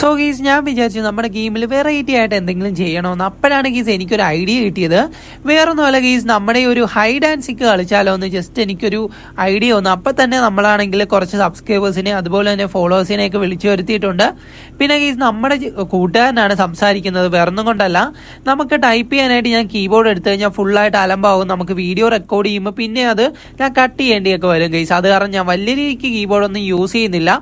So ഗീസ് ഞാൻ വിചാരിച്ചു നമ്മുടെ ഗെയിമിൽ വെറൈറ്റി ആയിട്ട് എന്തെങ്കിലും ചെയ്യണമെന്ന്. അപ്പോഴാണ് ഗീസ് എനിക്കൊരു ഐഡിയ കിട്ടിയത്. വേറൊന്നുമല്ല ഗീസ്, നമ്മുടെ ഒരു ഹൈഡ് ആൻഡ് സീക്ക് കളിച്ചാലോ എന്ന് ജസ്റ്റ് എനിക്കൊരു ഐഡിയ വന്നു. അപ്പം തന്നെ നമ്മളാണെങ്കിൽ കുറച്ച് സബ്സ്ക്രൈബേഴ്സിനെ അതുപോലെ തന്നെ ഫോളോവേഴ്സിനെയൊക്കെ വിളിച്ചു വരുത്തിയിട്ടുണ്ട്. പിന്നെ ഗീസ് നമ്മുടെ കൂട്ടുകാരനാണ് സംസാരിക്കുന്നത്, വേറൊന്നും കൊണ്ടല്ല. നമുക്ക് ടൈപ്പ് ചെയ്യാനായിട്ട് ഞാൻ കീബോർഡ് എടുത്തു കഴിഞ്ഞാൽ ഫുള്ളായിട്ട് അലമ്പാവും. നമുക്ക് വീഡിയോ റെക്കോർഡ് ചെയ്യുമ്പോൾ പിന്നെ അത് ഞാൻ കട്ട് ചെയ്യേണ്ടിയൊക്കെ വരും ഗീസ്. അത് കാരണം ഞാൻ വലിയ രീതിക്ക് കീബോർഡൊന്നും യൂസ് ചെയ്യുന്നില്ല.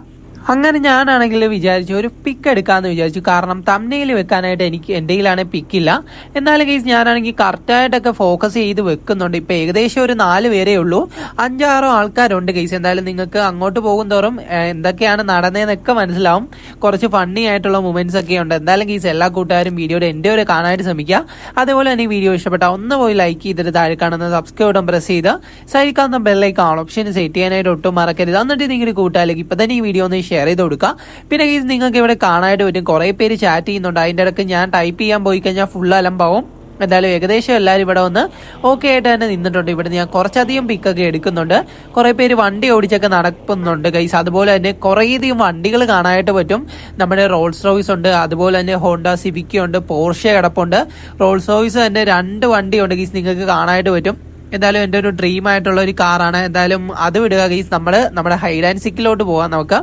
അങ്ങനെ ഞാനാണെങ്കിൽ വിചാരിച്ചു ഒരു പിക്ക് എടുക്കാമെന്ന് വിചാരിച്ചു. കാരണം തംബ്നെയിൽ വെക്കാനായിട്ട് എനിക്ക് എൻ്റെ കയ്യിലാണ് പിക്കില്ല. എന്നാലും കേസ് ഞാനാണെങ്കിൽ കറക്റ്റായിട്ടൊക്കെ ഫോക്കസ് ചെയ്ത് വെക്കുന്നുണ്ട്. ഇപ്പം ഏകദേശം ഒരു 4 പേരേ ഉള്ളൂ, 5-6 ആൾക്കാരുണ്ട് കേസ്. എന്തായാലും നിങ്ങൾക്ക് അങ്ങോട്ട് പോകും തോറും എന്തൊക്കെയാണ് നടന്നതെന്നൊക്കെ മനസ്സിലാവും. കുറച്ച് ഫണ്ണി ആയിട്ടുള്ള മൊമെന്റ്സ് ഒക്കെ ഉണ്ട്. എന്തായാലും കേസ് എല്ലാ കൂട്ടുകാരും വീഡിയോയുടെ എൻ്റെ വരെ കാണാനായിട്ട് ശ്രമിക്കുക. അതുപോലെ തന്നെ ഈ വീഡിയോ ഇഷ്ടപ്പെട്ടാൽ ഒന്ന് പോയി ലൈക്ക് ചെയ്തിട്ട് താഴെ കാണുന്ന സബ്സ്ക്രൈബ് ബട്ടൺ പ്രസ് ചെയ്ത് സൈഡിൽ കാണുന്ന ബെല്ലൈക്കൺ ഓൾ ഓപ്ഷൻ സെറ്റ് ചെയ്യാനായിട്ട് ഒട്ടും മറക്കരുത്. എന്നിട്ട് നിങ്ങളുടെ കൂട്ടുകാരിലേക്ക് ഇപ്പം തന്നെ ഈ വീഡിയോ ഒന്ന് ഷെയർ ചെയ്ത് കൊടുക്കുക. പിന്നെ ഗൈസ് നിങ്ങൾക്ക് ഇവിടെ കാണാനായിട്ട് പറ്റും കുറേ പേര് ചാറ്റ് ചെയ്യുന്നുണ്ട്. അതിൻ്റെ ഇടയ്ക്ക് ഞാൻ ടൈപ്പ് ചെയ്യാൻ പോയി കഴിഞ്ഞാൽ ഫുൾ അലമ്പാവും. എന്തായാലും ഏകദേശം എല്ലാവരും ഇവിടെ വന്ന് ഓക്കെ ആയിട്ട് തന്നെ നിന്നിട്ടുണ്ട്. ഇവിടെ ഞാൻ കുറച്ചധികം പിക്കൊക്കെ എടുക്കുന്നുണ്ട്. കുറേ പേര് വണ്ടി ഓടിച്ചൊക്കെ നടക്കുന്നുണ്ട് ഗൈസ്. അതുപോലെ തന്നെ കുറേയധികം വണ്ടികൾ കാണാനായിട്ട് പറ്റും. നമ്മുടെ റോൾസ് റോയ്സ് ഉണ്ട്, അതുപോലെ തന്നെ ഹോണ്ട സിവിക് ഉണ്ട്, പോർഷെ കിടപ്പുണ്ട്. റോൾസ് റോയ്സ് തന്നെ 2 വണ്ടിയുണ്ട് ഗൈസ്, നിങ്ങൾക്ക് കാണാനായിട്ട് പറ്റും. എന്തായാലും എൻ്റെ ഒരു ഡ്രീം ആയിട്ടുള്ള ഒരു കാറാണ്. എന്തായാലും അത് വിടുക ഗൈസ്, നമ്മുടെ ഹൈഡ് ആൻഡ് സീക്കിലോട്ട് പോകാം നമുക്ക്.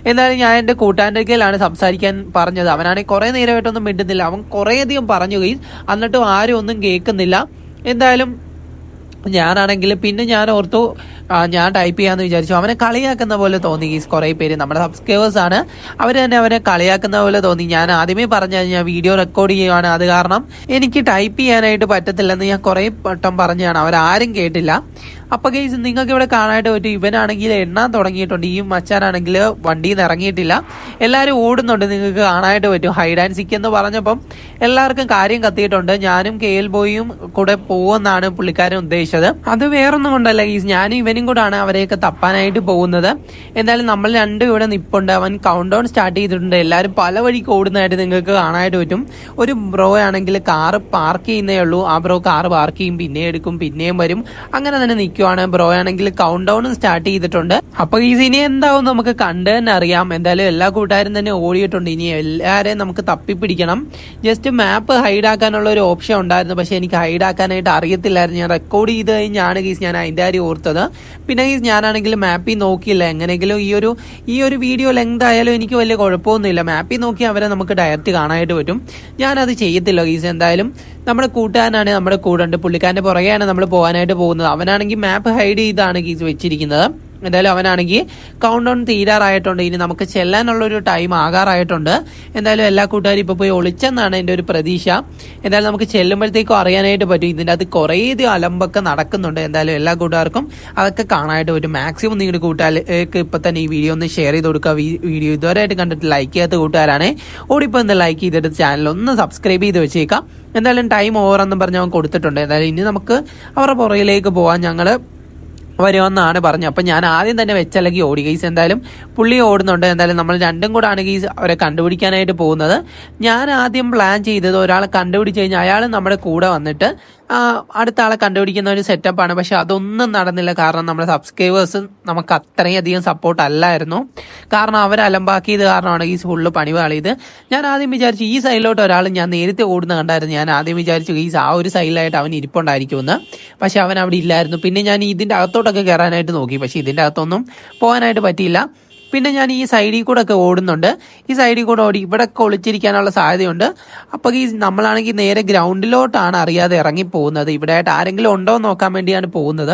എന്തായാലും ഞാൻ എൻ്റെ കൂട്ടുകാരൻ്റെ കയ്യിലാണ് സംസാരിക്കാൻ പറഞ്ഞത്. അവനാണെങ്കിൽ കുറേ നേരമായിട്ടൊന്നും മിണ്ടുന്നില്ല. അവൻ കുറേയധികം പറഞ്ഞു ഗൈസ്, എന്നിട്ടും ആരും ഒന്നും കേൾക്കുന്നില്ല. എന്തായാലും ഞാനാണെങ്കിൽ പിന്നെ ഞാൻ ഓർത്തു ഞാൻ ടൈപ്പ് ചെയ്യാമെന്ന് വിചാരിച്ചു. അവനെ കളിയാക്കുന്ന പോലെ തോന്നി ഗീസ്. കുറേ പേര് നമ്മുടെ സബ്സ്ക്രൈബേഴ്സ് ആണ്, അവർ തന്നെ അവനെ കളിയാക്കുന്ന പോലെ തോന്നി. ഞാൻ ആദ്യമേ പറഞ്ഞാൽ ഞാൻ വീഡിയോ റെക്കോർഡ് ചെയ്യുവാണ്, അത് കാരണം എനിക്ക് ടൈപ്പ് ചെയ്യാനായിട്ട് പറ്റത്തില്ലെന്ന് ഞാൻ കുറേ വട്ടം പറഞ്ഞാണ്. അവരാരും കേട്ടില്ല. അപ്പൊ ഗൈസ് നിങ്ങൾക്ക് ഇവിടെ കാണാനായിട്ട് പറ്റും, ഇവനാണെങ്കിൽ എണ്ണാൻ തുടങ്ങിയിട്ടുണ്ട്. ഈ മച്ചാനാണെങ്കിൽ വണ്ടിയിൽ നിന്ന് ഇറങ്ങിയിട്ടില്ല. എല്ലാവരും ഓടുന്നുണ്ട്, നിങ്ങൾക്ക് കാണാനായിട്ട് പറ്റും. ഹൈഡ് ആൻഡ് സീക്ക് എന്ന് പറഞ്ഞപ്പം എല്ലാവർക്കും കാര്യം കത്തിയിട്ടുണ്ട്. ഞാനും KL ബോയും കൂടെ പോകുമെന്നാണ് പുള്ളിക്കാരൻ ഉദ്ദേശിച്ചത്. അത് വേറൊന്നും കൊണ്ടല്ല ഗൈസ്, ഞാനും ഇവനും കൂടാണ് അവരെയൊക്കെ തപ്പാനായിട്ട് പോകുന്നത്. എന്തായാലും നമ്മൾ രണ്ടും ഇവിടെ നിപ്പുണ്ട്. അവൻ കൗണ്ട് ഡൗൺ സ്റ്റാർട്ട് ചെയ്തിട്ടുണ്ട്. എല്ലാവരും പല വഴിക്ക് ഓടുന്നതായിട്ട് നിങ്ങൾക്ക് കാണാനായിട്ട് പറ്റും. ഒരു ബ്രോ ആണെങ്കിൽ കാറ് പാർക്ക് ചെയ്യുന്നേ ഉള്ളൂ. ആ ബ്രോ കാറ് പാർക്ക് ചെയ്യും, പിന്നെ എടുക്കും, പിന്നെയും വരും, അങ്ങനെ തന്നെ നിൽക്കും. ബ്രോ ആണെങ്കിൽ കൗണ്ട് ഡൗൺ സ്റ്റാർട്ട് ചെയ്തിട്ടുണ്ട്. അപ്പൊ ഇനി എന്താവും നമുക്ക് കണ്ടു തന്നെ അറിയാം. എന്തായാലും എല്ലാ കൂട്ടുകാരും തന്നെ ഓടിയിട്ടുണ്ട്. ഇനി എല്ലാരെയും നമുക്ക് തപ്പിപ്പിടിക്കണം. ജസ്റ്റ് മാപ്പ് ഹൈഡ് ആക്കാനുള്ള ഒരു ഓപ്ഷൻ ഉണ്ടായിരുന്നു, പക്ഷെ എനിക്ക് ഹൈഡ് ആക്കാനായിട്ട് അറിയത്തില്ലായിരുന്നു. ഞാൻ റെക്കോർഡ് ചെയ്ത് കഴിഞ്ഞാണ് ഗീസ് ഞാൻ അതിൻ്റെ കാര്യം ഓർത്തത്. പിന്നെ ഗീസ് ഞാനാണെങ്കിൽ മാപ്പിൽ നോക്കിയില്ല. എങ്ങനെയെങ്കിലും ഈ ഒരു വീഡിയോ ലെങ്ത് ആയാലും എനിക്ക് വലിയ കുഴപ്പമൊന്നുമില്ല. മാപ്പിൽ നോക്കി അവരെ നമുക്ക് ഡയറക്റ്റ് കാണാനായിട്ട് പറ്റും. ഞാനത് ചെയ്യത്തില്ല ഗീസ്. എന്തായാലും നമ്മുടെ കൂട്ടുകാരനാണ് നമ്മുടെ കൂടെ ഉണ്ട്. പുള്ളിക്കാരൻ്റെ പുറകെയാണ് നമ്മൾ പോകാനായിട്ട് പോകുന്നത്. അവനാണെങ്കിൽ മാപ്പ് ഹൈഡ് ചെയ്താണ് ഗീസ് വെച്ചിരിക്കുന്നത്. എന്തായാലും അവനാണെങ്കിൽ കൗണ്ട് ഡൗൺ തീരാറായിട്ടുണ്ട്. ഇനി നമുക്ക് ചെല്ലാനുള്ളൊരു ടൈം ആകാറായിട്ടുണ്ട്. എന്തായാലും എല്ലാ കൂട്ടുകാരും ഇപ്പോൾ പോയി ഒളിച്ചെന്നാണ് എൻ്റെ ഒരു പ്രതീക്ഷ. എന്തായാലും നമുക്ക് ചെല്ലുമ്പോഴത്തേക്കും അറിയാനായിട്ട് പറ്റും. ഇതിൻ്റെ അത് കുറേയധികം അലമ്പൊക്കെ നടക്കുന്നുണ്ട്. എന്തായാലും എല്ലാ കൂട്ടുകാർക്കും അതൊക്കെ കാണാനായിട്ട് പറ്റും. മാക്സിമം നിങ്ങളുടെ കൂട്ടുകാർക്ക് ഇപ്പം തന്നെ ഈ വീഡിയോ ഒന്ന് ഷെയർ ചെയ്ത് കൊടുക്കുക. വീഡിയോ ഇതുവരെയായിട്ട് കണ്ടിട്ട് ലൈക്ക് ചെയ്യാത്ത കൂട്ടുകാരാണ് ഓടിപ്പോൾ ഒന്ന് ലൈക്ക് ചെയ്തിട്ട് ചാനൽ ഒന്ന് സബ്സ്ക്രൈബ് ചെയ്ത് വെച്ചേക്കാം. എന്തായാലും ടൈം ഓവർ എന്നും പറഞ്ഞ് അവൻ കൊടുത്തിട്ടുണ്ട്. എന്തായാലും ഇനി നമുക്ക് അവരുടെ പുറകിലേക്ക് പോകാൻ ഞങ്ങൾ വരുമെന്നാണ് പറഞ്ഞത്. അപ്പം ഞാൻ ആദ്യം തന്നെ വെച്ചല്ലെങ്കിൽ ഓടി ഗൈസ്. എന്തായാലും പുള്ളി ഓടുന്നുണ്ട്. എന്തായാലും നമ്മൾ രണ്ടും കൂടെ ആണ് ഗൈസ് അവരെ കണ്ടുപിടിക്കാനായിട്ട് പോകുന്നത്. ഞാൻ ആദ്യം പ്ലാൻ ചെയ്തത് ഒരാളെ കണ്ടുപിടിച്ച് കഴിഞ്ഞാൽ അയാൾ നമ്മുടെ കൂടെ വന്നിട്ട് അടുത്ത ആളെ കണ്ടുപിടിക്കുന്ന ഒരു സെറ്റപ്പാണ്. പക്ഷെ അതൊന്നും നടന്നില്ല. കാരണം നമ്മുടെ സബ്സ്ക്രൈബേഴ്സ് നമുക്ക് അത്രയധികം സപ്പോർട്ട് അല്ലായിരുന്നു. കാരണം അവർ അലമ്പാക്കിയത് കാരണമാണ് ഈ ഫുള്ള് പണി പാളിയത്. ഞാൻ ആദ്യം വിചാരിച്ചു ഈ സൈഡിലോട്ട് ഒരാൾ ഞാൻ നേരത്തെ ഓടുന്ന കണ്ടായിരുന്നു. ഞാൻ ആദ്യം വിചാരിച്ചു ഈ ആ ഒരു സൈഡിലായിട്ട് അവൻ ഇരിപ്പുണ്ടായിരിക്കുമെന്ന്. പക്ഷെ അവൻ അവിടെ ഇല്ലായിരുന്നു. പിന്നെ ഞാൻ ഇതിൻ്റെ അകത്തോട്ടൊക്കെ കയറാനായിട്ട് നോക്കി, പക്ഷെ ഇതിൻ്റെ അകത്തൊന്നും പോകാനായിട്ട് പറ്റിയില്ല. പിന്നെ ഞാൻ ഈ സൈഡിൽ കൂടെ ഒക്കെ ഓടുന്നുണ്ട്. ഈ സൈഡിൽ കൂടെ ഓടി ഇവിടെ ഒക്കെ ഒളിച്ചിരിക്കാനുള്ള സാധ്യതയുണ്ട്. അപ്പോൾ ഈ നമ്മളാണെങ്കിൽ നേരെ ഗ്രൗണ്ടിലോട്ടാണ് അറിയാതെ ഇറങ്ങിപ്പോകുന്നത്. ഇവിടെ ആയിട്ട് ആരെങ്കിലും ഉണ്ടോ എന്ന് നോക്കാൻ വേണ്ടിയാണ് പോകുന്നത്.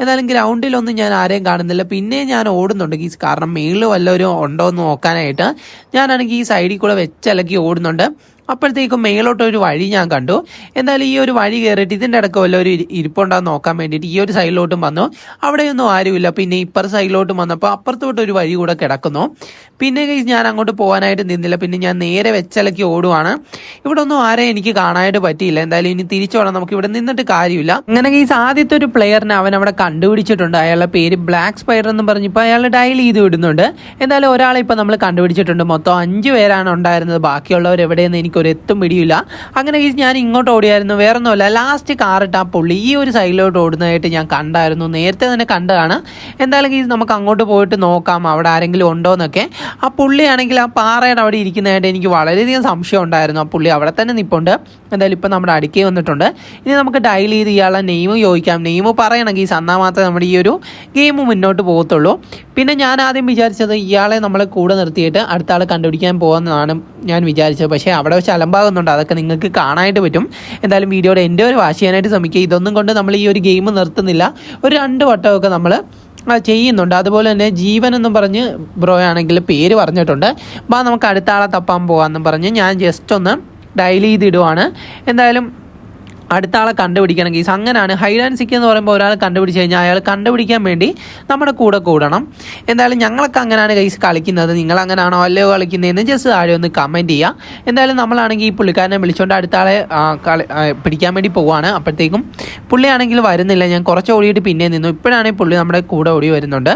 എന്നാലും ഗ്രൗണ്ടിലൊന്നും ഞാൻ ആരെയും കാണുന്നില്ല. പിന്നെ ഞാൻ ഓടുന്നുണ്ട് ഗീസ്, കാരണം മേളിൽ വല്ലവരും ഉണ്ടോ എന്ന് നോക്കാനായിട്ട്. ഞാനാണെങ്കിൽ ഈ സൈഡിൽ കൂടെ വെച്ചലക്കി ഓടുന്നുണ്ട്. അപ്പോഴത്തേക്കും മേലോട്ടൊരു വഴി ഞാൻ കണ്ടു. എന്തായാലും ഈ ഒരു വഴി കയറിയിട്ട് ഇതിൻ്റെ ഇടയ്ക്ക് വല്ലൊരു ഇരിപ്പുണ്ടാകുന്ന നോക്കാൻ വേണ്ടിയിട്ട് ഈ ഒരു സൈഡിലോട്ടും വന്നു. അവിടെയൊന്നും ആരുമില്ല. പിന്നെ ഇപ്പുറ സൈഡിലോട്ടും വന്നപ്പോൾ അപ്പുറത്തോട്ടൊരു വഴി കൂടെ കിടക്കുന്നു. പിന്നെ ഞാൻ അങ്ങോട്ട് പോകാനായിട്ട് നിന്നില്ല. പിന്നെ ഞാൻ നേരെ വെച്ചലക്കി ഓടുവാണ്. ഇവിടെ ഒന്നും ആരെയും എനിക്ക് കാണാനായിട്ട് പറ്റിയില്ല. എന്തായാലും ഇനി തിരിച്ചു വേണം, നമുക്ക് ഇവിടെ നിന്നിട്ട് കാര്യമില്ല. അങ്ങനെ ആദ്യത്തെ ഒരു പ്ലെയറിനെ അവൻ അവിടെ കണ്ടുപിടിച്ചിട്ടുണ്ട്. അയാളുടെ പേര് ബ്ലാക്ക് സ്പൈഡർ എന്ന് പറഞ്ഞപ്പോൾ അയാൾ ഡയൽ ചെയ്ത് വിടുന്നുണ്ട്. എന്തായാലും ഒരാളെ ഇപ്പം നമ്മൾ കണ്ടുപിടിച്ചിട്ടുണ്ട്. മൊത്തം 5 പേരാണ് ഉണ്ടായിരുന്നത്. ബാക്കിയുള്ളവർ എവിടെയെന്ന് എനിക്കൊരു എത്തും പിടിയില്ല. അങ്ങനെ ഗൈസ് ഞാൻ ഇങ്ങോട്ട് ഓടിയായിരുന്നു, വേറെ ഒന്നുമല്ല ലാസ്റ്റ് കാറിട്ട് ആ പുള്ളി ഈ ഒരു സൈഡിലോട്ട് ഓടുന്നതായിട്ട് ഞാൻ കണ്ടായിരുന്നു, നേരത്തെ തന്നെ കണ്ടതാണ്. എന്തായാലും ഗൈസ് നമുക്ക് അങ്ങോട്ട് പോയിട്ട് നോക്കാം അവിടെ ആരെങ്കിലും ഉണ്ടോ എന്നൊക്കെ. ആ പുള്ളിയാണെങ്കിൽ ആ പാറയുടെ അവിടെ ഇരിക്കുന്നതായിട്ട് എനിക്ക് വളരെയധികം സംശയം ഉണ്ടായിരുന്നു. ആ പുള്ളി അവിടെ തന്നെ നിൽപ്പുണ്ട്. എന്തായാലും ഇപ്പം നമ്മുടെ അടുക്കേ വന്നിട്ടുണ്ട്. ഇനി നമുക്ക് ഡയൽ ചെയ്ത് ഇയാളെ നെയിം ചോദിക്കാം. നെയിം പറയണം ഗൈസ്, എന്നാൽ മാത്രമേ നമ്മുടെ ഈ ഒരു ഗെയിം മുന്നോട്ട് പോകത്തുള്ളൂ. പിന്നെ ഞാൻ ആദ്യം വിചാരിച്ചത് ഇയാളെ നമ്മളെ കൂടെ നിർത്തിയിട്ട് അടുത്ത ആളെ കണ്ടുപിടിക്കാൻ പോകുന്നതാണ് ഞാൻ വിചാരിച്ചത്. പക്ഷേ അവിടെ വെച്ച് അലമ്പാകുന്നുണ്ട്, അതൊക്കെ നിങ്ങൾക്ക് കാണാനായിട്ട് പറ്റും. എന്തായാലും വീഡിയോയുടെ എൻ്റെ ഒരു വാശ് ചെയ്യാനായിട്ട് ശ്രമിക്കുക. ഇതൊന്നും കൊണ്ട് നമ്മൾ ഈ ഒരു ഗെയിം നിർത്തുന്നില്ല, ഒരു 2 വട്ടമൊക്കെ നമ്മൾ ചെയ്യുന്നുണ്ട്. അതുപോലെ തന്നെ ജീവൻ എന്നും പറഞ്ഞ് ബ്രോ ആണെങ്കിൽ പേര് പറഞ്ഞിട്ടുണ്ട്. നമുക്ക് അടുത്ത ആളെ തപ്പാൻ പോകാമെന്നും പറഞ്ഞ് ഞാൻ ജസ്റ്റ് ഒന്ന് ഡയൽ ചെയ്തിടുവാണ്. എന്തായാലും അടുത്ത ആളെ കണ്ടുപിടിക്കണം ഗൈസ്. അങ്ങനെയാണ് ഹൈഡ് ആൻഡ് സീക്ക് എന്ന് പറയുമ്പോൾ ഒരാൾ കണ്ടുപിടിച്ച് കഴിഞ്ഞാൽ അയാൾ കണ്ടുപിടിക്കാൻ വേണ്ടി നമ്മുടെ കൂടെ കൂടണം. എന്തായാലും ഞങ്ങളൊക്കെ അങ്ങനെയാണ് ഗൈസ് കളിക്കുന്നത്. നിങ്ങൾ അങ്ങനെയാണോ അല്ലയോ കളിക്കുന്നതെന്ന് ജസ്റ്റ് താഴെ ഒന്ന് കമൻറ്റ് ചെയ്യുക. എന്തായാലും നമ്മളാണെങ്കിൽ ഈ പുള്ളിക്കാരനെ വിളിച്ചുകൊണ്ട് അടുത്ത ആളെ പിടിക്കാൻ വേണ്ടി പോവുകയാണ്. അപ്പോഴത്തേക്കും പുള്ളിയാണെങ്കിൽ വരുന്നില്ല. ഞാൻ കുറച്ച് ഓടിയിട്ട് പിന്നെ നിന്നു. ഇപ്പോഴാണെങ്കിൽ പുള്ളി നമ്മുടെ കൂടെ ഓടി വരുന്നുണ്ട്.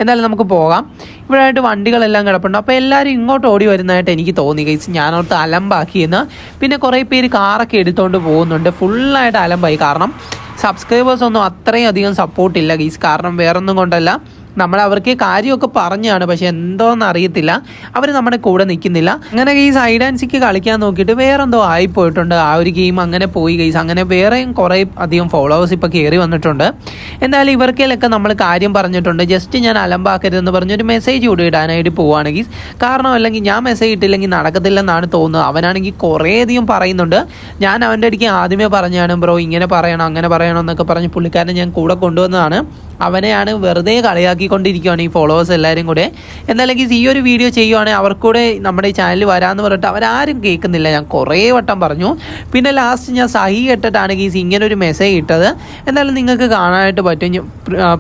എന്തായാലും നമുക്ക് പോകാം. ഇവിടെ ആയിട്ട് വണ്ടികളെല്ലാം കിടപ്പുണ്ട്. അപ്പോൾ എല്ലാവരും ഇങ്ങോട്ട് ഓടി വരുന്നതായിട്ട് എനിക്ക് തോന്നി ഗൈസ്. ഞാനോർത്ത് അലമ്പാക്കിയെന്ന്. പിന്നെ കുറേ പേര് കാറൊക്കെ എടുത്തുകൊണ്ട് പോകുന്നുണ്ട്. ഫുള്ളായിട്ട് അലമ്പായി. കാരണം സബ്സ്ക്രൈബേഴ്സ് ഒന്നും അത്രയും അധികം സപ്പോർട്ടില്ല ഗൈസ്. കാരണം വേറൊന്നും കൊണ്ടല്ല, നമ്മൾ അവർക്ക് കാര്യമൊക്കെ പറഞ്ഞാണ്, പക്ഷെ എന്തോന്ന് അറിയത്തില്ല, അവർ നമ്മുടെ കൂടെ നിൽക്കുന്നില്ല. അങ്ങനെ ഗെയ്സ് ഹൈഡ് ആൻഡ് സീക്ക് കളിക്കാൻ നോക്കിയിട്ട് വേറെന്തോ ആയിപ്പോയിട്ടുണ്ട്. ആ ഒരു ഗെയിം അങ്ങനെ പോയി ഗെയ്സ്. അങ്ങനെ വേറെയും കുറേ അധികം ഫോളോവേഴ്സ് ഇപ്പോൾ കയറി വന്നിട്ടുണ്ട്. എന്തായാലും ഇവർക്കിലൊക്കെ നമ്മൾ കാര്യം പറഞ്ഞിട്ടുണ്ട്. ജസ്റ്റ് ഞാൻ അലമ്പാക്കരുതെന്ന് പറഞ്ഞൊരു മെസ്സേജ് കൂടി ഇടാനായിട്ട് പോവുകയാണ് ഗെയ്സ്. കാരണം അല്ലെങ്കിൽ ഞാൻ മെസ്സേജ് ഇട്ടില്ലെങ്കിൽ നടക്കത്തില്ലെന്നാണ് തോന്നുന്നത്. അവനാണെങ്കിൽ കുറേയധികം പറയുന്നുണ്ട്. ഞാൻ അവൻ്റെ അടുക്ക് ആദ്യമേ പറഞ്ഞാണ് ബ്രോ ഇങ്ങനെ പറയണം അങ്ങനെ പറയണം എന്നൊക്കെ പറഞ്ഞ് പുള്ളിക്കാരനെ ഞാൻ കൂടെ കൊണ്ടുവന്നതാണ്. അവനെയാണ് വെറുതെ കളിയാക്കിക്കൊണ്ടിരിക്കുകയാണ് ഈ ഫോളോവേഴ്സ് എല്ലാവരും കൂടെ. എന്തായാലും ഈ ഒരു വീഡിയോ ചെയ്യുവാണെങ്കിൽ അവർക്കൂടെ നമ്മുടെ ഈ ചാനൽ വരാമെന്ന് പറഞ്ഞിട്ട് അവരാരും കേൾക്കുന്നില്ല. ഞാൻ കുറേ വട്ടം പറഞ്ഞു. പിന്നെ ലാസ്റ്റ് ഞാൻ സഹി ഇട്ടിട്ടാണ് ഗീസ് ഇങ്ങനെ ഒരു മെസ്സേജ് ഇട്ടത്. എന്തായാലും നിങ്ങൾക്ക് കാണാനായിട്ട് പറ്റും.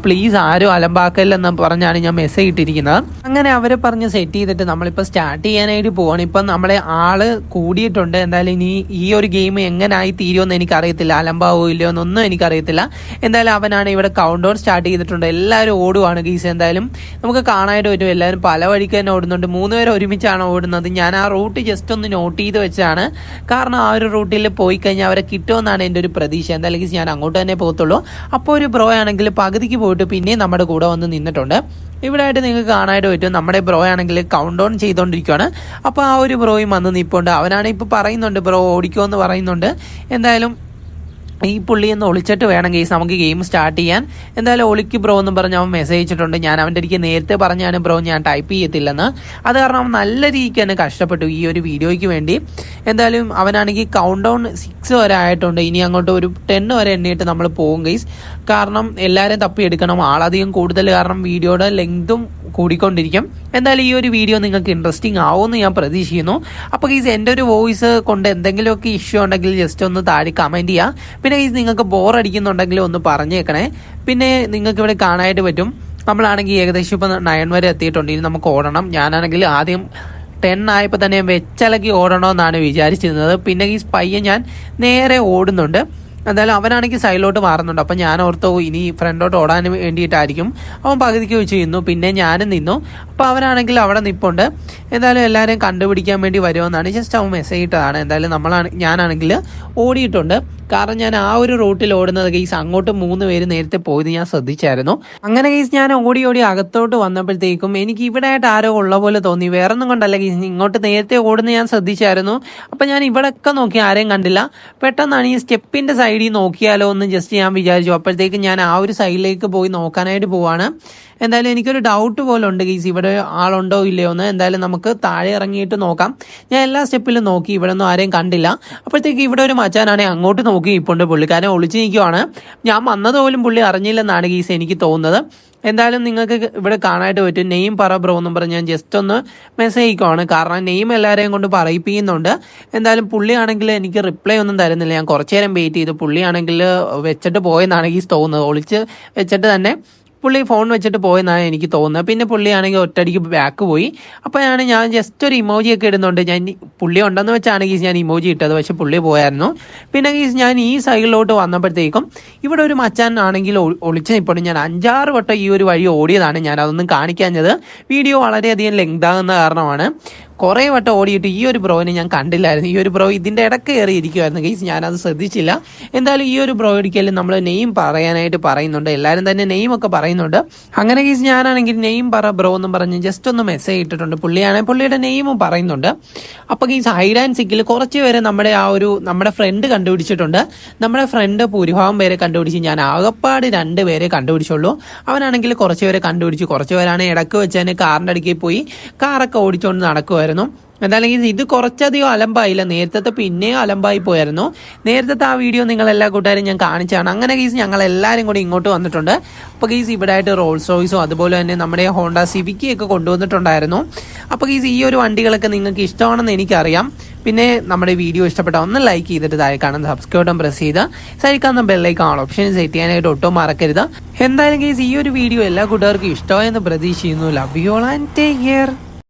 പ്ലീസ് ആരും അലമ്പാക്കല്ലെന്ന് പറഞ്ഞാണ് ഞാൻ മെസ്സേജ് ഇട്ടിരിക്കുന്നത്. അങ്ങനെ അവരെ പറഞ്ഞ് സെറ്റ് ചെയ്തിട്ട് നമ്മളിപ്പോൾ സ്റ്റാർട്ട് ചെയ്യാനായിട്ട് പോവാണ്. ഇപ്പം നമ്മളെ ആള് കൂടിയിട്ടുണ്ട്. എന്തായാലും ഇനി ഈ ഒരു ഗെയിം എങ്ങനായി തീരുമെന്ന് എനിക്കറിയത്തില്ല, അലമ്പാവോ ഇല്ലയോ എന്നൊന്നും എനിക്കറിയത്തില്ല. എന്തായാലും അവനാണ് ഇവിടെ കൗണ്ട് ഡൗൺ സ്റ്റാർട്ട് ചെയ്തിട്ടുണ്ട്. എല്ലാവരും ഓടുവാണ് ഗീസ്. എന്തായാലും നമുക്ക് കാണാനായിട്ട് പറ്റും എല്ലാവരും പല വഴിക്ക് തന്നെ ഓടുന്നുണ്ട്. 3 പേര് ഒരുമിച്ചാണ് ഓടുന്നത്. ഞാൻ ആ റൂട്ട് ജസ്റ്റ് ഒന്ന് നോട്ട് ചെയ്ത് വെച്ചാണ്. കാരണം ആ ഒരു റൂട്ടിൽ പോയി കഴിഞ്ഞാൽ അവരെ കിട്ടുമെന്നാണ് എൻ്റെ ഒരു പ്രതീക്ഷ. എന്തായാലും ഗീസ് ഞാൻ അങ്ങോട്ട് തന്നെ പോകത്തുള്ളൂ. അപ്പോൾ ഒരു ബ്രോ ആണെങ്കിൽ പകുതിക്ക് പോയിട്ട് പിന്നെയും നമ്മുടെ കൂടെ വന്ന് നിന്നിട്ടുണ്ട്. ഇവിടെ ആയിട്ട് നിങ്ങൾക്ക് കാണാനായിട്ട് പറ്റും നമ്മുടെ ബ്രോ ആണെങ്കിൽ കൗണ്ട് ഡൗൺ ചെയ്തുകൊണ്ടിരിക്കുകയാണ്. അപ്പോൾ ആ ഒരു ബ്രോയും വന്ന് നിൽപ്പുണ്ട്. അവനാണെങ്കിൽ ഇപ്പോൾ പറയുന്നുണ്ട് ബ്രോ ഓടിക്കുമോ എന്ന് പറയുന്നുണ്ട്. എന്തായാലും ഈ പുള്ളിയൊന്ന് ഒളിച്ചിട്ട് വേണം ഗെയ്സ് നമുക്ക് ഗെയിം സ്റ്റാർട്ട് ചെയ്യാൻ. എന്തായാലും ഒളിക്ക് ബ്രോ എന്ന് പറഞ്ഞ് അവൻ മെസ്സേജ് അയച്ചിട്ടുണ്ട്. ഞാൻ അവൻ്റെ അടുത്ത് നേരത്തെ പറഞ്ഞാണ് ബ്രോ ഞാൻ ടൈപ്പ് ചെയ്യത്തില്ലെന്ന്. അത് കാരണം അവൻ നല്ല രീതിക്ക് തന്നെ കഷ്ടപ്പെട്ടു ഈ ഒരു വീഡിയോയ്ക്ക് വേണ്ടി. എന്തായാലും അവനാണെങ്കിൽ കൗണ്ട് ഡൗൺ 6 വരെ ആയിട്ടുണ്ട്. ഇനി അങ്ങോട്ട് ഒരു 10 വരെ എണ്ണിയിട്ട് നമ്മൾ പോകും ഗെയ്സ്. കാരണം എല്ലാവരെയും തപ്പിയെടുക്കണം. ആളധികം കൂടുതൽ കാരണം വീഡിയോയുടെ ലെങ്തും കൂടിക്കൊണ്ടിരിക്കും. എന്തായാലും ഈ ഒരു വീഡിയോ നിങ്ങൾക്ക് ഇൻട്രസ്റ്റിംഗ് ആവുമെന്ന് ഞാൻ പ്രതീക്ഷിക്കുന്നു. അപ്പോൾ ഗീസ് എൻ്റെ ഒരു വോയിസ് കൊണ്ട് എന്തെങ്കിലുമൊക്കെ ഇഷ്യൂ ഉണ്ടെങ്കിൽ ജസ്റ്റ് ഒന്ന് താഴെ കമൻറ്റ് ചെയ്യുക. പിന്നെ ഗീസ് നിങ്ങൾക്ക് ബോർ അടിക്കുന്നുണ്ടെങ്കിൽ ഒന്ന് പറഞ്ഞേക്കണേ. പിന്നെ നിങ്ങൾക്ക് ഇവിടെ കാണാനായിട്ട് പറ്റും നമ്മളാണെങ്കിൽ ഏകദേശം ഇപ്പോൾ 9 വരെ എത്തിയിട്ടുണ്ട്. ഇനി നമുക്ക് ഓടണം. ഞാനാണെങ്കിൽ ആദ്യം 10 ആയപ്പോൾ തന്നെ വെച്ചലക്കി ഓടണമെന്നാണ് വിചാരിച്ചിരുന്നത്. പിന്നെ ഈ പയ്യൻ ഞാൻ നേരെ ഓടുന്നുണ്ട്. എന്തായാലും അവനാണെങ്കിൽ സൈഡിലോട്ട് മാറുന്നുണ്ട്. അപ്പം ഞാൻ ഓർത്തു ഇനി ഫ്രണ്ടോട്ട് ഓടാൻ വേണ്ടിയിട്ടായിരിക്കും. അവൻ പകുതിക്ക് വെച്ച് നിന്നു. പിന്നെ ഞാനും നിന്നു. അപ്പോൾ അവനാണെങ്കിൽ അവിടെ നിൽപ്പുണ്ട്. എന്തായാലും എല്ലാവരെയും കണ്ടുപിടിക്കാൻ വേണ്ടി വരുമെന്നാണ് ജസ്റ്റ് അവൻ മെസ്സേജ് ഇട്ടതാണ്. എന്തായാലും ഞാനാണെങ്കിൽ ഓടിയിട്ടുണ്ട്. കാരണം ഞാൻ ആ ഒരു റൂട്ടിൽ ഓടുന്നത് ഗെയ്സ് അങ്ങോട്ട് 3 പേര് നേരത്തെ പോയത് ഞാൻ ശ്രദ്ധിച്ചായിരുന്നു. അങ്ങനെ ഗെയ്സ് ഞാൻ ഓടി അകത്തോട്ട് വന്നപ്പോഴത്തേക്കും എനിക്ക് ഇവിടെ ആയിട്ട് ആരോ ഉള്ള പോലെ തോന്നി. വേറൊന്നും കൊണ്ടല്ല ഗെയ്സ്, ഇങ്ങോട്ട് നേരത്തെ ഓടുന്ന ഞാൻ ശ്രദ്ധിച്ചായിരുന്നു. അപ്പം ഞാൻ ഇവിടെയൊക്കെ നോക്കി ആരെയും കണ്ടില്ല. പെട്ടെന്നാണ് ഈ സ്റ്റെപ്പിൻ്റെ സൈഡിൽ നോക്കിയാലോ എന്ന് ജസ്റ്റ് ഞാൻ വിചാരിച്ചു. അപ്പോഴത്തേക്കും ഞാൻ ആ ഒരു സൈഡിലേക്ക് പോയി നോക്കാനായിട്ട് പോവാണ്. എന്തായാലും എനിക്കൊരു ഡൗട്ട് പോലെ ഉണ്ട് ഗെയ്സ് ഇവിടെ ആളുണ്ടോ ഇല്ലയോ എന്ന്. എന്തായാലും നമുക്ക് താഴെ ഇറങ്ങിയിട്ട് നോക്കാം. ഞാൻ എല്ലാ സ്റ്റെപ്പിലും നോക്കി, ഇവിടെ ഒന്നും ആരെയും കണ്ടില്ല. അപ്പോഴത്തേക്ക് ഇവിടെ ഒരു മച്ചാനാണെങ്കിൽ അങ്ങോട്ട് നോക്കി ഇപ്പോണ്ട്. പുള്ളിക്കാരൻ ഒളിച്ച് നിൽക്കുവാണ്. ഞാൻ വന്നത് പോലും പുള്ളി അറിഞ്ഞില്ലെന്നാണ് ഗെയ്സ് എനിക്ക് തോന്നുന്നത്. എന്തായാലും നിങ്ങൾക്ക് ഇവിടെ കാണാനായിട്ട് പറ്റും നെയിം പറ ബ്രോ എന്നും പറഞ്ഞ് ഞാൻ ജസ്റ്റ് ഒന്ന് മെസ്സേജ് അയക്കുവാണ്. കാരണം നെയിം എല്ലാവരെയും കൊണ്ട് പറയിപ്പിക്കുന്നുണ്ട്. എന്തായാലും പുള്ളിയാണെങ്കിൽ എനിക്ക് റിപ്ലൈ ഒന്നും തരുന്നില്ല. ഞാൻ കുറച്ചു നേരം വെയിറ്റ് ചെയ്തു. പുള്ളിയാണെങ്കിൽ വെച്ചിട്ട് പോയെന്നാണ് എനിക്ക് തോന്നുന്നത്. ഒളിച്ച് വെച്ചിട്ട് തന്നെ പുള്ളി ഫോൺ വെച്ചിട്ട് പോയെന്നാണ് എനിക്ക് തോന്നുന്നത്. പിന്നെ പുള്ളിയാണെങ്കിൽ ഒറ്റയടിക്ക് ബാക്ക് പോയി. അപ്പോഴാണ് ഞാൻ ജസ്റ്റ് ഒരു ഇമോജിയൊക്കെ ഇടുന്നുണ്ട്. ഞാൻ പുള്ളി ഉണ്ടെന്ന് വെച്ചാണെങ്കിൽ ഞാൻ ഇമോജി ഇട്ടത്, പക്ഷെ പുള്ളി പോയായിരുന്നു. പിന്നെ ഞാൻ ഈ സൈഡിലോട്ട് വന്നപ്പോഴത്തേക്കും ഇവിടെ ഒരു മച്ചാൻ ആണെങ്കിൽ ഒളിച്ച് നിൽപ്പുണ്ട്. ഞാൻ 5-6 വട്ടം ഈ ഒരു വഴി ഓടിയതാണ്. ഞാൻ അതൊന്നും കാണിക്കാഞ്ഞത് വീഡിയോ വളരെയധികം ലെങ്ത് ആകുന്ന കാരണമാണ്. കുറേ വട്ടം ഓടിയിട്ട് ഈ ഒരു ബ്രോയിനെ ഞാൻ കണ്ടില്ലായിരുന്നു. ഈ ഒരു ബ്രോ ഇതിൻ്റെ ഇടയ്ക്ക് കയറിയിരിക്കുമായിരുന്നു ഗൈസ്, ഞാനത് ശ്രദ്ധിച്ചില്ല. എന്തായാലും ഈ ഒരു ബ്രോ ഒരിക്കലും നമ്മൾ നെയിം പറയാനായിട്ട് പറയുന്നുണ്ട്, എല്ലാവരും തന്നെ നെയിമൊക്കെ പറയുന്നുണ്ട്. അങ്ങനെ ഗൈസ് ഞാനാണെങ്കിൽ നെയിം പറ ബ്രോ എന്നും പറഞ്ഞ് ജസ്റ്റ് ഒന്ന് മെസ്സേജ് ഇട്ടിട്ടുണ്ട്. പുള്ളിയാണെങ്കിൽ പുള്ളിയുടെ നെയിമും പറയുന്നുണ്ട്. അപ്പോൾ ഗൈസ് ഹൈഡ് ആൻഡ് സിക്കിൽ കുറച്ച് പേരെ നമ്മുടെ ഫ്രണ്ട് കണ്ടുപിടിച്ചിട്ടുണ്ട്. നമ്മുടെ ഫ്രണ്ട് ഭൂരിഭാഗം പേരെ കണ്ടുപിടിച്ച്, ഞാൻ ആകപ്പാട് 2 പേരെ കണ്ടുപിടിച്ചുള്ളൂ. അവനാണെങ്കിൽ കുറച്ച് പേരെ കണ്ടുപിടിച്ച്, കുറച്ച് പേരാണ് ഇടയ്ക്ക് വെച്ചതിന് കാറിൻ്റെ അടുക്കിൽ പോയി കാറൊക്കെ ഓടിച്ചുകൊണ്ട് നടക്കുമായിരുന്നു. എന്തായാലും ഇത് കുറച്ചധികം അലമ്പായില്ല, നേരത്തെ പിന്നെയും അലമ്പായി പോയായിരുന്നു. നേരത്തെ ആ വീഡിയോ നിങ്ങൾ എല്ലാ കൂട്ടുകാരും ഞാൻ കാണിച്ചാണ്. അങ്ങനെ ഗീസ് ഞങ്ങൾ എല്ലാവരും കൂടി ഇങ്ങോട്ട് വന്നിട്ടുണ്ട്. അപ്പോൾ ഗീസ് ഇവിടെ ആയിട്ട് റോൾസ് റോയ്സും അതുപോലെ തന്നെ നമ്മുടെ ഹോണ്ട സിവിക്കൊക്കെ കൊണ്ടുവന്നിട്ടുണ്ടായിരുന്നു. അപ്പോൾ ഗീസ് ഈ ഒരു വണ്ടികളൊക്കെ നിങ്ങൾക്ക് ഇഷ്ടമാണെന്ന് എനിക്കറിയാം. പിന്നെ നമ്മുടെ വീഡിയോ ഇഷ്ടപ്പെട്ട ഒന്ന് ലൈക്ക് ചെയ്തിട്ട് താഴെ കാണുന്ന സബ്സ്ക്രൈബ് ബട്ടൺ പ്രസ് ചെയ്ത് സൈഡിൽ കാണുന്ന ബെല്ലൈക്കൺ ഓൾ ഓപ്ഷൻ സെറ്റ് ചെയ്യാനായിട്ട് ഒട്ടും മറക്കരുത്. എന്തായാലും ഗീസ് ഈ ഒരു വീഡിയോ എല്ലാ കൂട്ടുകാർക്കും ഇഷ്ടമായെന്ന് പ്രതീക്ഷിക്കുന്നു. Love you all and take care.